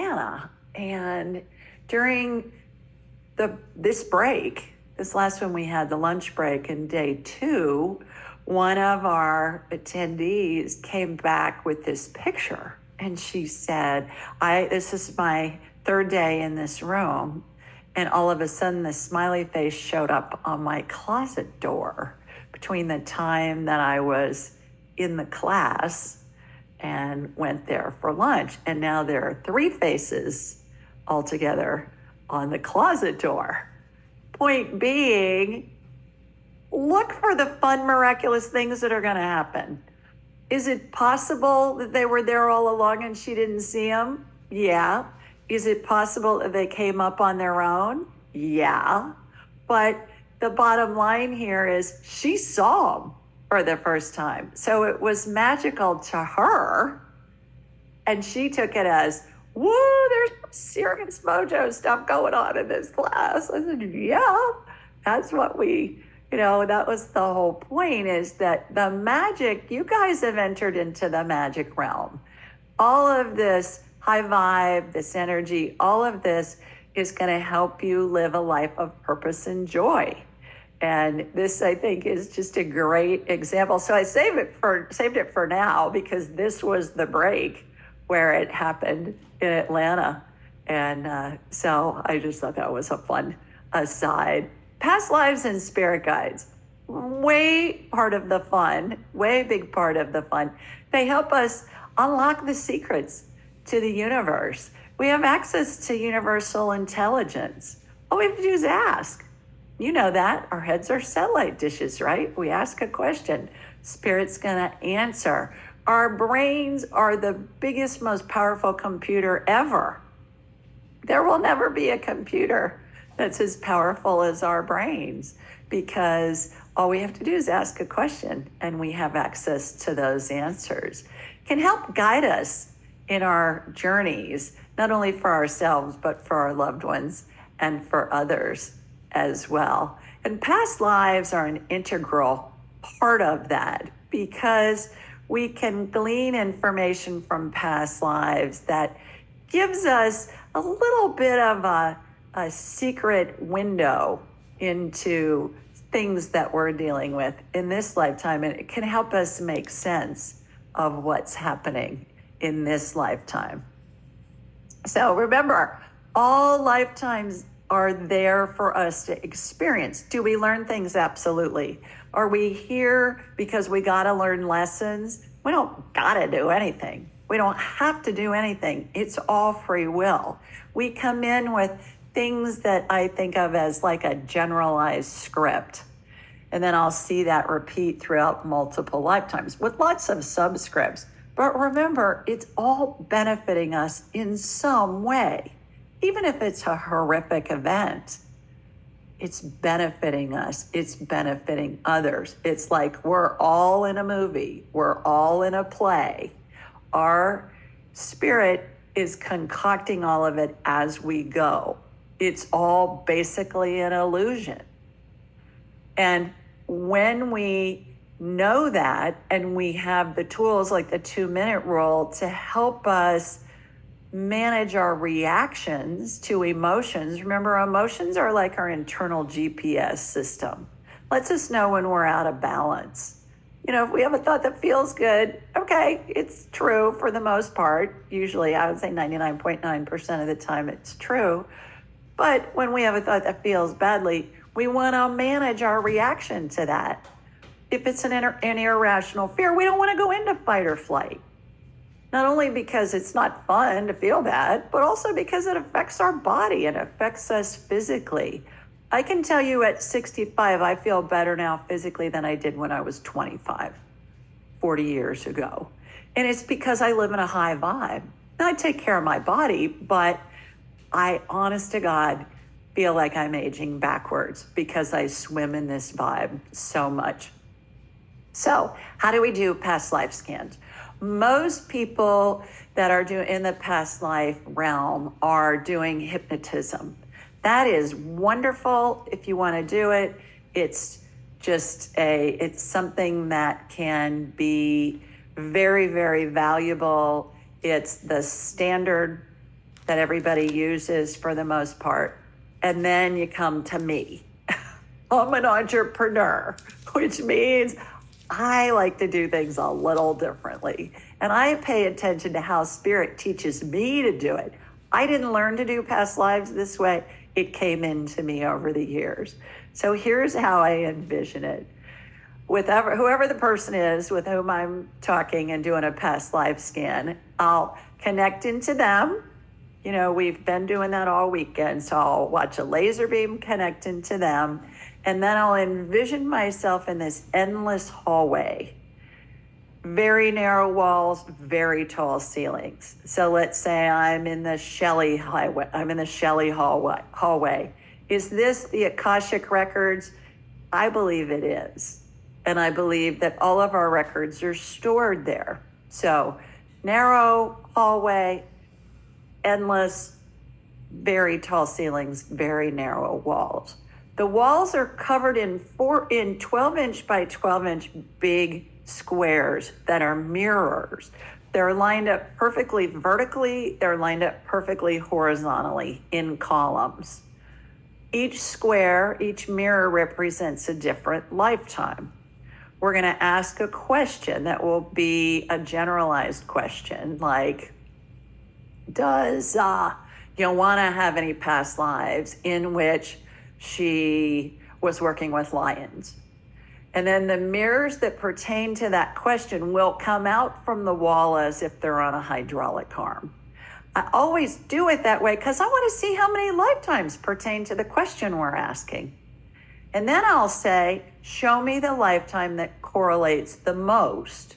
Atlanta. And during this break, this last one we had, the lunch break in day 2, one of our attendees came back with this picture. And she said, this is my 3rd day in this room. And all of a sudden, the smiley face showed up on my closet door between the time that I was in the class and went there for lunch. And now there are 3 faces altogether on the closet door. Point being, look for the fun, miraculous things that are going to happen. Is it possible that they were there all along and she didn't see them? Yeah. Is it possible that they came up on their own? Yeah. But the bottom line here is she saw them for the first time. So it was magical to her. And she took it as, whoa, there's serious mojo stuff going on in this class. I said, yeah, that's what that was the whole point, is that the magic, you guys have entered into the magic realm. All of this high vibe, this energy, all of this is going to help you live a life of purpose and joy. And this, I think, is just a great example. So I saved it for now because this was the break where it happened in Atlanta. And so I just thought that was a fun aside. Past lives and spirit guides, way part of the fun, way big part of the fun. They help us unlock the secrets to the universe. We have access to universal intelligence. All we have to do is ask. You know that. Our heads are satellite dishes, right? We ask a question. Spirit's going to answer. Our brains are the biggest, most powerful computer ever. There will never be a computer that's as powerful as our brains, because all we have to do is ask a question and we have access to those answers. It can help guide us in our journeys, not only for ourselves, but for our loved ones and for others as well. And past lives are an integral part of that, because we can glean information from past lives that gives us a little bit of a secret window into things that we're dealing with in this lifetime, and it can help us make sense of what's happening in this lifetime. So remember, all lifetimes are there for us to experience. Do we learn things? Absolutely. Are we here because we got to learn lessons? We don't got to do anything. We don't have to do anything. It's all free will. We come in with things that I think of as like a generalized script. And then I'll see that repeat throughout multiple lifetimes with lots of subscripts. But remember, it's all benefiting us in some way. Even if it's a horrific event, it's benefiting us. It's benefiting others. It's like we're all in a movie. We're all in a play. Our spirit is concocting all of it as we go. It's all basically an illusion. And when we know that, and we have the tools like the 2-minute rule to help us manage our reactions to emotions. Remember, emotions are like our internal GPS system. Lets us know when we're out of balance. If we have a thought that feels good, okay, it's true for the most part. Usually, I would say 99.9% of the time it's true. But when we have a thought that feels badly, we want to manage our reaction to that. If it's an irrational fear, we don't want to go into fight or flight. Not only because it's not fun to feel bad, but also because it affects our body and affects us physically. I can tell you at 65, I feel better now physically than I did when I was 25, 40 years ago. And it's because I live in a high vibe. Now, I take care of my body, but I, honest to God, feel like I'm aging backwards because I swim in this vibe so much. So how do we do past life scans? Most people that are doing in the past life realm are doing hypnotism. That is wonderful if you want to do it. It's something that can be very, very valuable. It's the standard that everybody uses for the most part. And then you come to me. I'm an entrepreneur, which means I like to do things a little differently. And I pay attention to how Spirit teaches me to do it. I didn't learn to do past lives this way. It came into me over the years. So here's how I envision it. With whoever the person is with whom I'm talking and doing a past life scan, I'll connect into them. You know, we've been doing that all weekend. So I'll watch a laser beam connect into them. And then I'll envision myself in this endless hallway. Very narrow walls, very tall ceilings. So let's say I'm in the Shelley highway. I'm in the Shelley hallway. Is this the Akashic records? I believe it is. And I believe that all of our records are stored there. So narrow hallway, endless, very tall ceilings, very narrow walls. The walls are covered in 12-inch by 12-inch big squares that are mirrors. They're lined up perfectly vertically. They're lined up perfectly horizontally in columns. Each square, each mirror represents a different lifetime. We're going to ask a question that will be a generalized question like, does Joanna have any past lives in which she was working with lions? And then the mirrors that pertain to that question will come out from the wall as if they're on a hydraulic arm. I always do it that way because I want to see how many lifetimes pertain to the question we're asking. And then I'll say, show me the lifetime that correlates the most.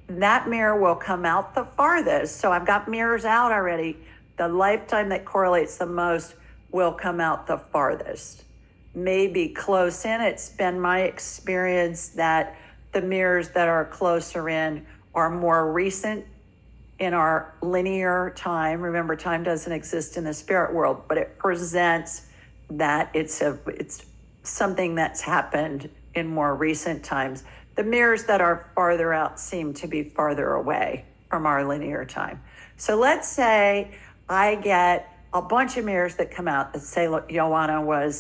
That mirror will come out the farthest. So I've got mirrors out already. The lifetime that correlates the most will come out the farthest. Maybe close in. It's been my experience that the mirrors that are closer in are more recent in our linear time. Remember, time doesn't exist in the spirit world, but it presents that it's something that's happened in more recent times. The mirrors that are farther out seem to be farther away from our linear time. So let's say I get a bunch of mirrors that come out that say, look, Joanna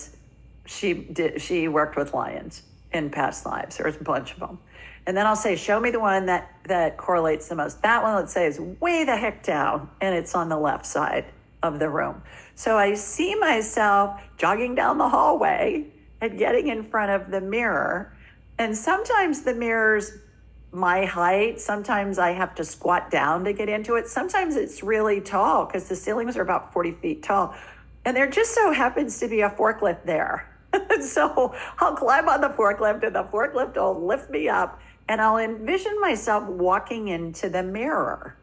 she worked with lions in past lives. There's a bunch of them. And then I'll say, show me the one that correlates the most. That one, let's say, is way the heck down, and it's on the left side of the room. So I see myself jogging down the hallway and getting in front of the mirror. And sometimes the mirror's my height. Sometimes I have to squat down to get into it. Sometimes it's really tall because the ceilings are about 40 feet tall. And there just so happens to be a forklift there. So I'll climb on the forklift and the forklift will lift me up and I'll envision myself walking into the mirror.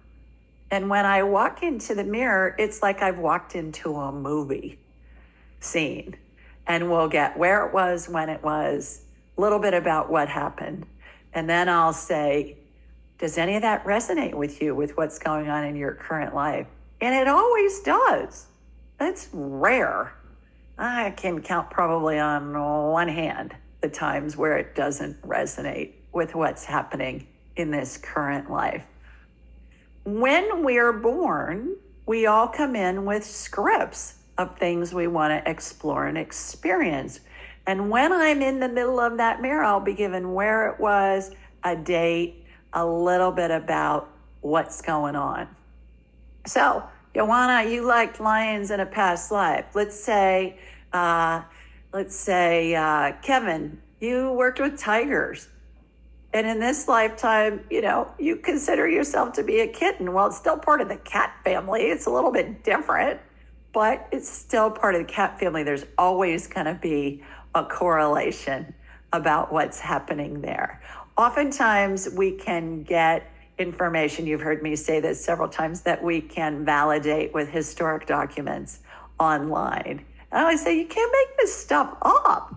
And when I walk into the mirror, it's like I've walked into a movie scene. And we'll get where it was, when it was, a little bit about what happened. And then I'll say, does any of that resonate with you, with what's going on in your current life? And it always does. That's rare. I can count probably on one hand the times where it doesn't resonate with what's happening in this current life. When we're born, we all come in with scripts of things we want to explore and experience. And when I'm in the middle of that mirror, I'll be given where it was, a date, a little bit about what's going on. So, Joanna, you liked lions in a past life. Let's say, Kevin, you worked with tigers. And in this lifetime, you consider yourself to be a kitten. Well, it's still part of the cat family. It's a little bit different, but it's still part of the cat family. There's always going to be a correlation about what's happening there. Oftentimes, we can get information, you've heard me say this several times, that we can validate with historic documents online. And I always say, you can't make this stuff up.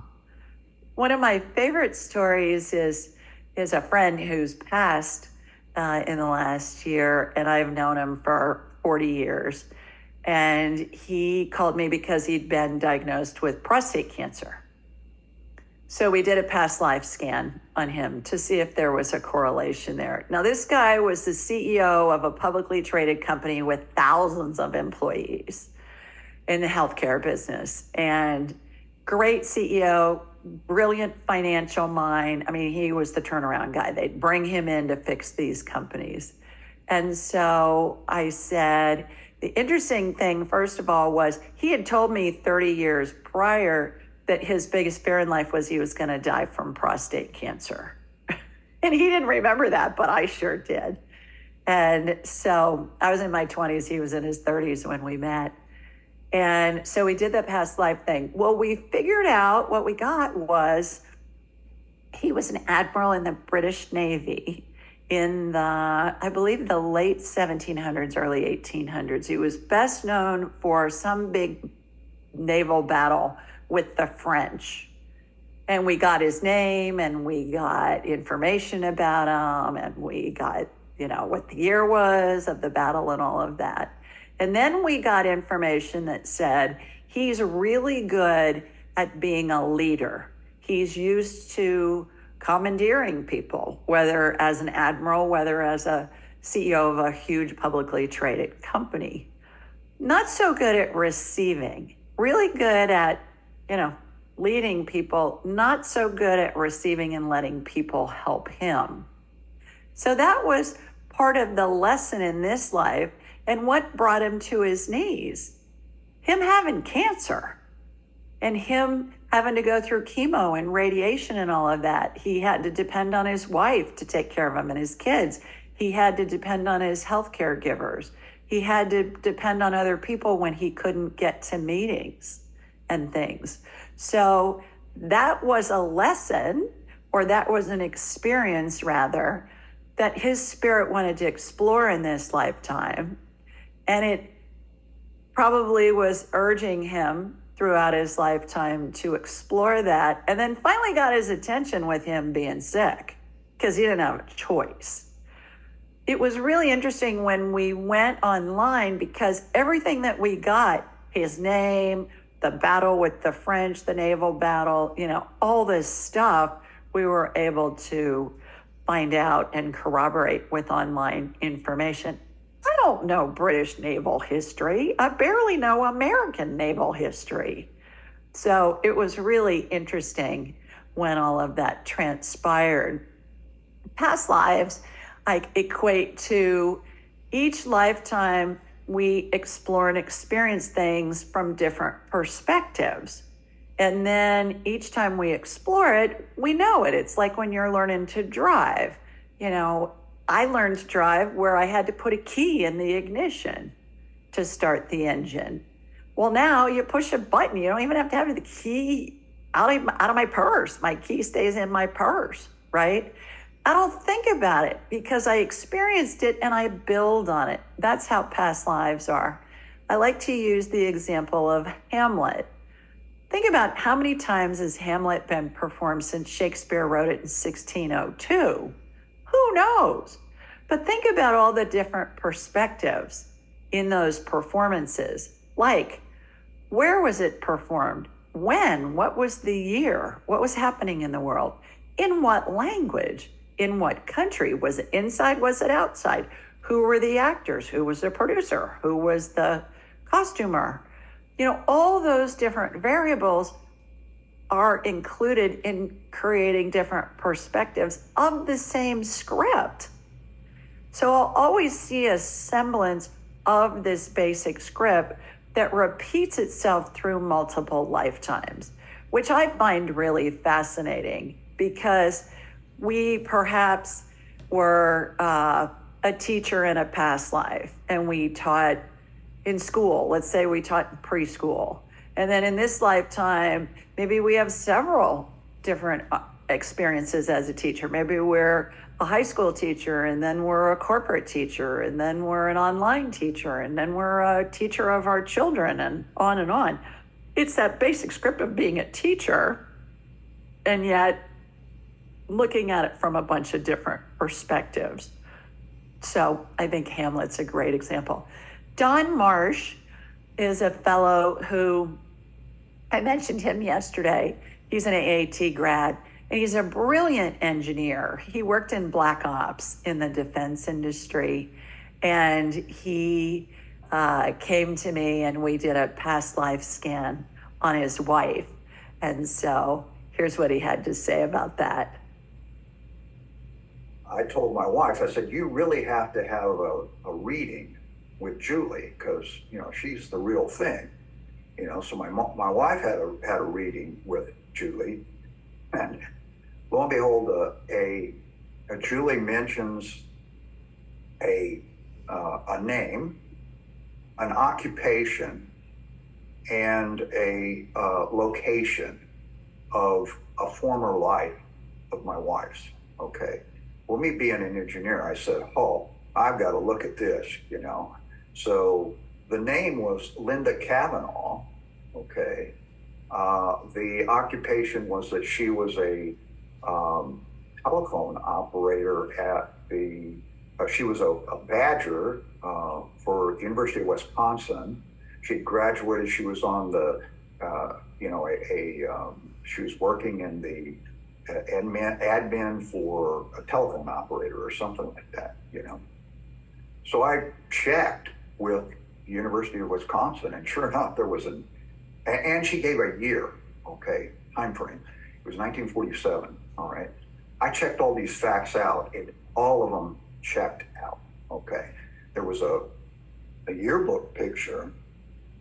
One of my favorite stories is a friend who's passed in the last year, and I've known him for 40 years. And he called me because he'd been diagnosed with prostate cancer. So we did a past life scan on him to see if there was a correlation there. Now, this guy was the CEO of a publicly traded company with thousands of employees in the healthcare business, and great CEO, brilliant financial mind. I mean, he was the turnaround guy. They'd bring him in to fix these companies. And so I said, the interesting thing, first of all, was he had told me 30 years prior that his biggest fear in life was he was going to die from prostate cancer. And he didn't remember that, but I sure did. And so I was in my 20s. He was in his 30s when we met. And so we did that past life thing. Well, we figured out what we got was he was an admiral in the British Navy in the, I believe, the late 1700s, early 1800s. He was best known for some big naval battle with the French. And we got his name and we got information about him and we got, what the year was of the battle and all of that. And then we got information that said he's really good at being a leader. He's used to commandeering people, whether as an admiral, whether as a CEO of a huge publicly traded company. Not so good at receiving, really good at, leading people, not so good at receiving and letting people help him. So that was part of the lesson in this life. And what brought him to his knees? Him having cancer and him having to go through chemo and radiation and all of that. He had to depend on his wife to take care of him and his kids. He had to depend on his health care givers. He had to depend on other people when he couldn't get to meetings and things. So that was a lesson, or that was an experience rather, that his spirit wanted to explore in this lifetime. And it probably was urging him throughout his lifetime to explore that, and then finally got his attention with him being sick because he didn't have a choice. It was really interesting when we went online because everything that we got, his name, the battle with the French, the naval battle, all this stuff, we were able to find out and corroborate with online information. I don't know British naval history. I barely know American naval history. So it was really interesting when all of that transpired. Past lives, I equate to each lifetime we explore and experience things from different perspectives. And then each time we explore it, we know it. It's like when you're learning to drive. I learned to drive where I had to put a key in the ignition to start the engine. Well, now you push a button. You don't even have to have the key out of my purse. My key stays in my purse, right? I don't think about it because I experienced it and I build on it. That's how past lives are. I like to use the example of Hamlet. Think about how many times has Hamlet been performed since Shakespeare wrote it in 1602. Who knows? But think about all the different perspectives in those performances. Like, where was it performed? When? What was the year? What was happening in the world? In what language? In what country? Was it inside? Was it outside? Who were the actors? Who was the producer? Who was the costumer? All those different variables are included in creating different perspectives of the same script. So I'll always see a semblance of this basic script that repeats itself through multiple lifetimes, which I find really fascinating because we perhaps were a teacher in a past life and we taught in school. Let's say we taught in preschool. And then in this lifetime, maybe we have several different experiences as a teacher. Maybe we're a high school teacher, and then we're a corporate teacher, and then we're an online teacher, and then we're a teacher of our children, and on and on. It's that basic script of being a teacher, and yet looking at it from a bunch of different perspectives. So I think Hamlet's a great example. Don Marsh is a fellow who, I mentioned him yesterday. He's an AAT grad, and he's a brilliant engineer. He worked in black ops in the defense industry, and he came to me, and we did a past life scan on his wife. And so here's what he had to say about that. I told my wife, I said, you really have to have a reading with Julie because, she's the real thing. So my wife had a reading with Julie, and lo and behold, Julie mentions a name, an occupation, and a location of a former life of my wife's. Okay. Well, me being an engineer, I said, oh, I've got to look at this, So the name was Linda Kavanaugh. Okay. The occupation was that she was a telephone operator at she was a badger for the University of Wisconsin. She graduated, she was on the, she was working in the admin for a telephone operator or something like that, So I checked with the University of Wisconsin, and sure enough, there was and she gave a year, okay, time frame. It was 1947, all right. I checked all these facts out, and all of them checked out, okay. There was a yearbook picture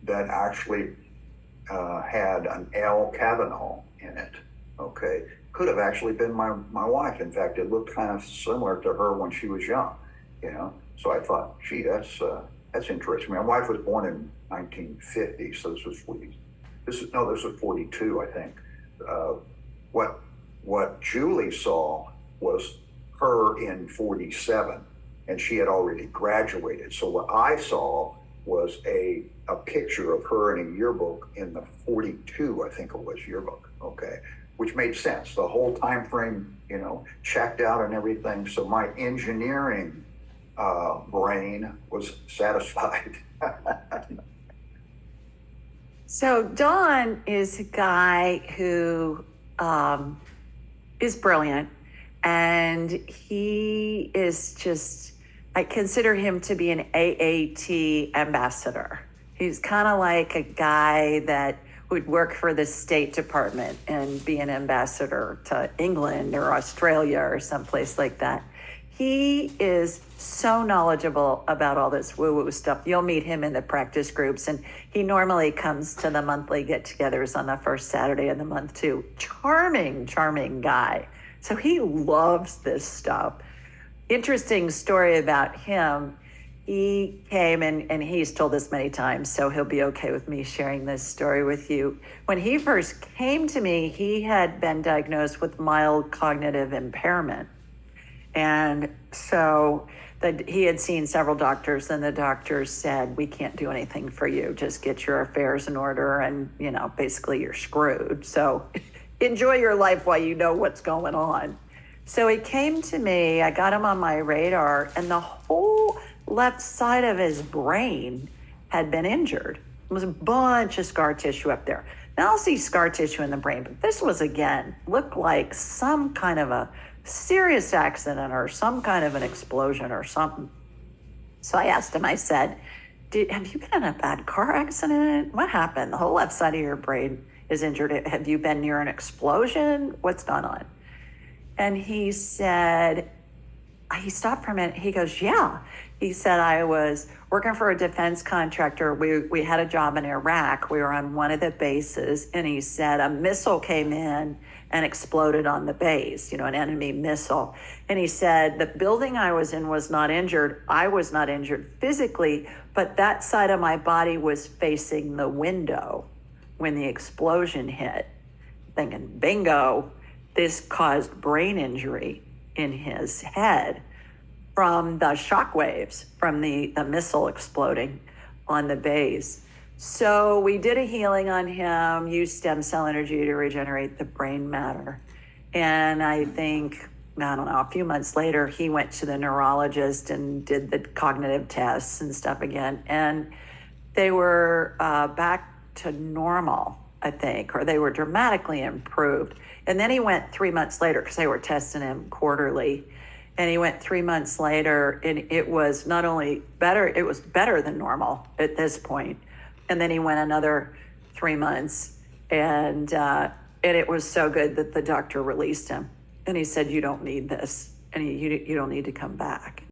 that actually had an L. Kavanaugh in it, okay. Could have actually been my wife. In fact, it looked kind of similar to her when she was young, So I thought, gee, that's interesting. My wife was born in 1950, so this was 42, I think. What Julie saw was her in 47, and she had already graduated. So what I saw was a picture of her in a yearbook in the 42, I think it was, yearbook, okay, which made sense. The whole time frame, checked out and everything. So my engineering brain was satisfied. So Don is a guy who is brilliant, and he is just, I consider him to be an AAT ambassador. He's kind of like a guy that would work for the State Department and be an ambassador to England or Australia or someplace like that. He is so knowledgeable about all this woo-woo stuff. You'll meet him in the practice groups, and he normally comes to the monthly get-togethers on the first Saturday of the month too. Charming, charming guy. So he loves this stuff. Interesting story about him. He came, and he's told this many times, so he'll be okay with me sharing this story with you. When he first came to me, he had been diagnosed with mild cognitive impairment. And so he had seen several doctors, and the doctors said, we can't do anything for you. Just get your affairs in order, and, basically you're screwed. So enjoy your life while you know what's going on. So he came to me, I got him on my radar, and the whole left side of his brain had been injured. There was a bunch of scar tissue up there. Now I'll see scar tissue in the brain, but this was, again, looked like some kind of a serious accident or some kind of an explosion or something. So I asked him, I said, have you been in a bad car accident? What happened? The whole left side of your brain is injured. Have you been near an explosion? What's gone on? And he said, he stopped for a minute. He goes, yeah. He said, I was working for a defense contractor. We had a job in Iraq. We were on one of the bases. And he said, a missile came in and exploded on the base, an enemy missile. And he said, the building I was in was not injured. I was not injured physically, but that side of my body was facing the window when the explosion hit. Thinking, bingo, this caused brain injury in his head from the shock waves from the missile exploding on the base. So we did a healing on him, used stem cell energy to regenerate the brain matter. And I think, I don't know, a few months later, he went to the neurologist and did the cognitive tests and stuff again. And they were back to normal. I think, or they were dramatically improved. And then he went 3 months later because they were testing him quarterly. And he went 3 months later, and it was not only better, it was better than normal at this point. And then he went another 3 months, and it was so good that the doctor released him. And he said, "You don't need this, and you don't need to come back."